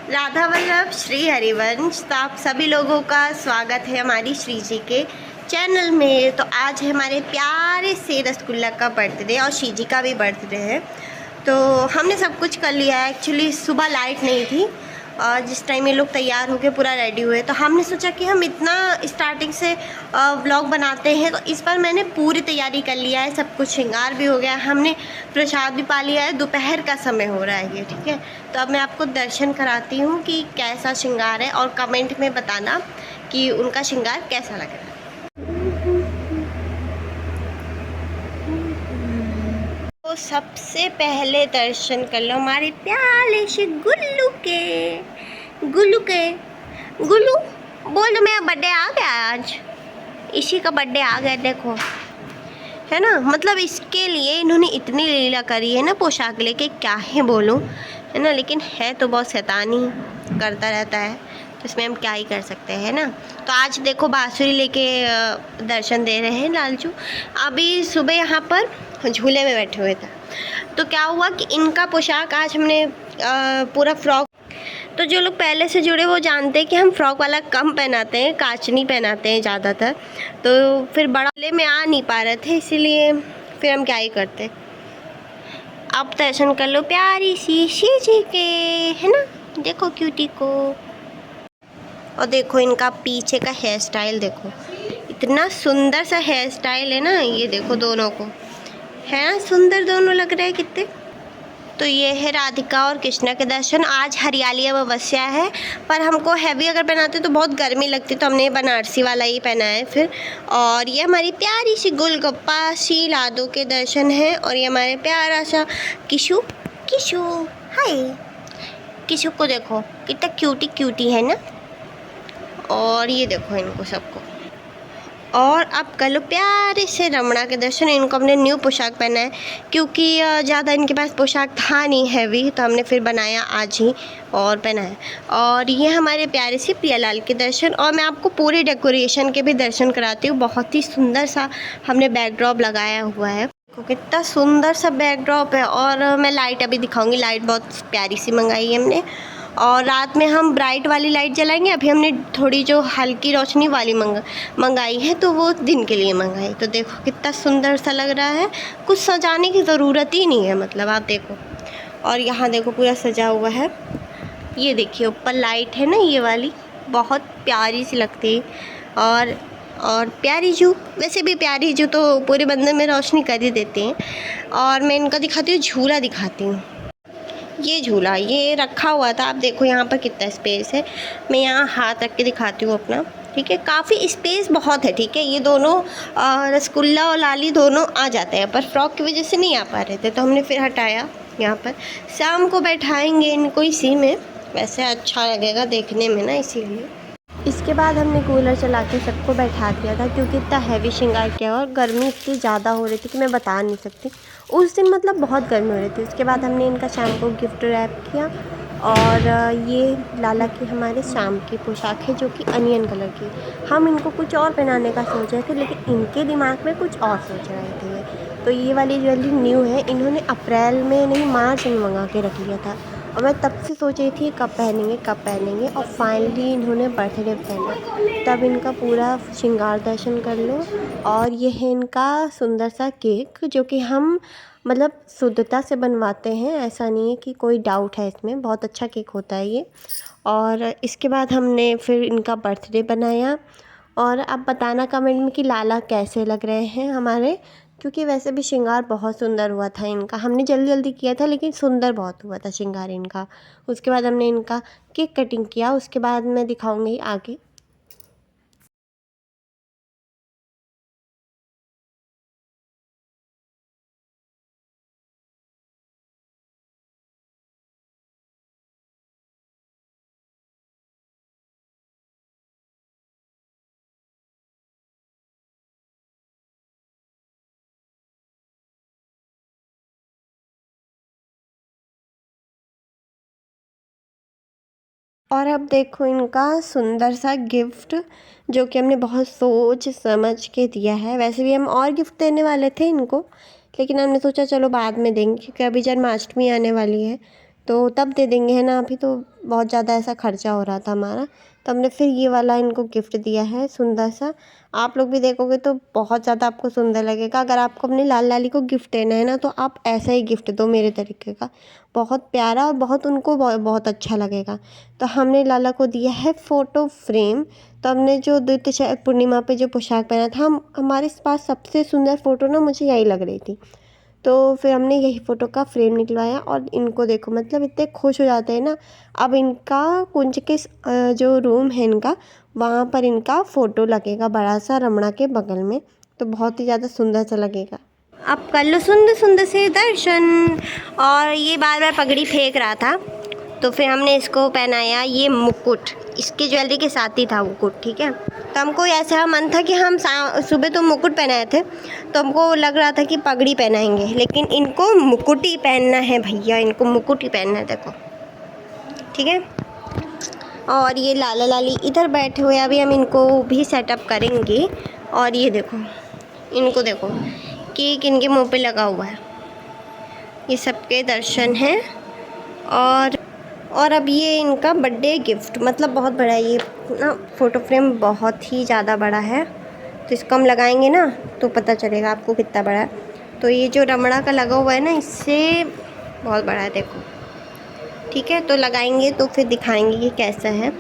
राधा वल्लभ श्री हरिवंश। तो आप सभी लोगों का स्वागत है हमारी श्री जी के चैनल में। तो आज है हमारे प्यारे से रसगुल्ला का बर्थडे और श्री जी का भी बर्थडे है। तो हमने सब कुछ कर लिया है। एक्चुअली सुबह लाइट नहीं थी और जिस टाइम ये लोग तैयार होके पूरा रेडी हुए तो हमने सोचा कि हम इतना स्टार्टिंग से व्लॉग बनाते हैं, तो इस बार मैंने पूरी तैयारी कर लिया है। सब कुछ श्रृंगार भी हो गया है, हमने प्रसाद भी पा लिया है। दोपहर का समय हो रहा है ये, ठीक है। तो अब मैं आपको दर्शन कराती हूँ कि कैसा श्रृंगार है और कमेंट में बताना कि उनका श्रृंगार कैसा लग रहा है। तो सबसे पहले दर्शन कर लो हमारे प्यारे से गुल्लू के। गुल्लू बोलो मेरा बर्थडे आ गया आज, इसी का बर्थडे आ गया, देखो है ना। मतलब इसके लिए इन्होंने इतनी लीला करी है ना पोशाक लेके, क्या ही बोलूँ, है ना। लेकिन है तो बहुत शैतानी करता रहता है, तो इसमें हम क्या ही कर सकते हैं ना। तो आज देखो बांसुरी लेके दर्शन दे रहे हैं लालचू। अभी सुबह यहाँ पर झूले में बैठे हुए थे, तो क्या हुआ कि इनका पोशाक आज हमने पूरा फ्रॉक, तो जो लोग पहले से जुड़े वो जानते हैं कि हम फ्रॉक वाला कम पहनाते हैं, काचनी पहनाते हैं ज़्यादातर। तो फिर बड़ा झूले में आ नहीं पा रहे थे, इसीलिए फिर हम क्या ही करते। अब दर्शन कर लो प्यारी सी श्री जी के, है ना। देखो क्यूटी को, और देखो इनका पीछे का हेयर स्टाइल देखो, इतना सुंदर सा हेयर स्टाइल है ना। ये देखो दोनों को, है ना, सुंदर दोनों लग रहे हैं कितने। तो ये है राधिका और कृष्णा के दर्शन। आज हरियाली अमावस्या है, पर हमको हैवी अगर पहनाते तो बहुत गर्मी लगती, तो हमने बनारसी वाला ही पहना है फिर। और ये हमारी प्यारी सी गुलगप्पा सी लाडो के दर्शन है। और ये हमारे प्यारा सा किशु हाय, किशु को देखो कितना क्यूटी है ना। और ये देखो इनको सबको। और अब कर लो प्यारे से रमणा के दर्शन। इनको हमने न्यू पोशाक पहना है, क्योंकि ज़्यादा इनके पास पोशाक था नहीं हैवी, तो हमने फिर बनाया आज ही और पहना है। और ये हमारे प्यारे से प्रियालाल के दर्शन। और मैं आपको पूरे डेकोरेशन के भी दर्शन कराती हूँ। बहुत ही सुंदर सा हमने बैकड्रॉप लगाया हुआ है, कितना सुंदर सा बैकड्रॉप है। और मैं लाइट अभी दिखाऊंगी, लाइट बहुत प्यारी सी मंगाई है हमने। और रात में हम ब्राइट वाली लाइट जलाएंगे। अभी हमने थोड़ी जो हल्की रोशनी वाली मंगाई है, तो वो दिन के लिए मंगाई। तो देखो कितना सुंदर सा लग रहा है, कुछ सजाने की ज़रूरत ही नहीं है, मतलब आप देखो। और यहाँ देखो पूरा सजा हुआ है। ये देखिए ऊपर लाइट है ना, ये वाली बहुत प्यारी सी लगती है। और प्यारी जू, वैसे भी प्यारी जू तो पूरे बंदर में रोशनी कर ही देते हैं। और मैं इनका दिखाती हूँ, झूला दिखाती हूँ। ये झूला ये रखा हुआ था, आप देखो यहाँ पर कितना स्पेस है। मैं यहाँ हाथ रख के दिखाती हूँ अपना, ठीक है। काफ़ी स्पेस बहुत है, ठीक है। ये दोनों रसगुल्ला और लाली दोनों आ जाते हैं, पर फ्रॉक की वजह से नहीं आ पा रहे थे, तो हमने फिर हटाया। यहाँ पर शाम को बैठाएंगे इनको इसी में, वैसे अच्छा लगेगा देखने में ना, इसीलिए। इसके बाद हमने कूलर चला के सबको बैठा दिया था, क्योंकि इतना हैवी श्रृंगार किया और गर्मी इतनी ज़्यादा हो रही थी कि मैं बता नहीं सकती उस दिन, मतलब बहुत गर्मी हो रही थी। उसके बाद हमने इनका शाम को गिफ्ट रैप किया। और ये लाला की हमारे शाम की पोशाक है, जो कि अनियन कलर की। हम इनको कुछ और पहनाने का सोच रहे थे, लेकिन इनके दिमाग में कुछ और सोच रहे थे। तो ये वाली ज्वेलरी न्यू है, इन्होंने अप्रैल में नहीं मार्च में मंगा के रख लिया था, और मैं तब से सोच रही थी कब पहनेंगे, और फाइनली इन्होंने बर्थडे पहना। तब इनका पूरा श्रृंगार दर्शन कर लो। और ये है इनका सुंदर सा केक, जो कि हम मतलब शुद्धता से बनवाते हैं, ऐसा नहीं है कि कोई डाउट है इसमें, बहुत अच्छा केक होता है ये। और इसके बाद हमने फिर इनका बर्थडे बनाया। और अब बताना कमेंट में कि लाला कैसे लग रहे हैं हमारे, क्योंकि वैसे भी श्रृंगार बहुत सुंदर हुआ था इनका। हमने जल्दी जल्दी किया था, लेकिन सुंदर बहुत हुआ था श्रृंगार इनका। उसके बाद हमने इनका केक कटिंग किया, उसके बाद मैं दिखाऊंगी आगे। और अब देखो इनका सुंदर सा गिफ्ट, जो कि हमने बहुत सोच समझ के दिया है। वैसे भी हम और गिफ्ट देने वाले थे इनको, लेकिन हमने सोचा चलो बाद में देंगे, क्योंकि अभी जन्माष्टमी आने वाली है, तो तब दे देंगे, है ना। अभी तो बहुत ज़्यादा ऐसा खर्चा हो रहा था हमारा, तो हमने फिर ये वाला इनको गिफ्ट दिया है सुंदर सा। आप लोग भी देखोगे तो बहुत ज़्यादा आपको सुंदर लगेगा। अगर आपको अपने लाल लाली को गिफ्ट देना है ना, तो आप ऐसा ही गिफ्ट दो मेरे तरीके का, बहुत प्यारा और बहुत उनको बहुत अच्छा लगेगा। तो हमने लाला को दिया है फ़ोटो फ्रेम। तो हमने जो द्वितीय पूर्णिमा पे जो पोशाक पहना था, हमारे पास सबसे सुंदर फ़ोटो ना मुझे यही लग रही थी, तो फिर हमने यही फ़ोटो का फ्रेम निकलवाया। और इनको देखो, मतलब इतने खुश हो जाते हैं ना। अब इनका कुंज के जो रूम है इनका, वहाँ पर इनका फ़ोटो लगेगा बड़ा सा रमणा के बगल में, तो बहुत ही ज़्यादा सुंदर सा लगेगा। अब कर लो सुंदर सुंदर से दर्शन। और ये बार बार पगड़ी फेंक रहा था, तो फिर हमने इसको पहनाया ये मुकुट, इसकी ज्वेलरी के साथ ही था मुकुट, ठीक है। तो हमको ऐसा मन था कि हम सुबह तो मुकुट पहनाए थे, तो हमको लग रहा था कि पगड़ी पहनाएंगे, लेकिन इनको मुकुट ही पहनना है भैया, इनको मुकुट ही पहनना है, देखो, ठीक है। और ये लाला लाली इधर बैठे हुए, अभी हम इनको भी सेटअप करेंगे। और ये देखो, इनको देखो, केक इनके मुंह पे लगा हुआ है। ये सबके दर्शन हैं। और अब ये इनका बर्थडे गिफ्ट, मतलब बहुत बड़ा है ये ना, फ़ोटो फ्रेम बहुत ही ज़्यादा बड़ा है, तो इसको हम लगाएंगे ना तो पता चलेगा आपको कितना बड़ा है। तो ये जो रमणा का लगा हुआ है ना, इससे बहुत बड़ा है, देखो, ठीक है। तो लगाएंगे तो फिर दिखाएंगे कि कैसा है।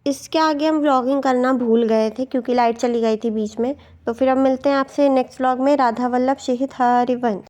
इसके आगे हम व्लॉगिंग करना भूल गए थे क्योंकि लाइट चली गई थी बीच में। तो फिर अब मिलते हैं आपसे नेक्स्ट व्लॉग में। राधा वल्लभ शहीद हरिवंश।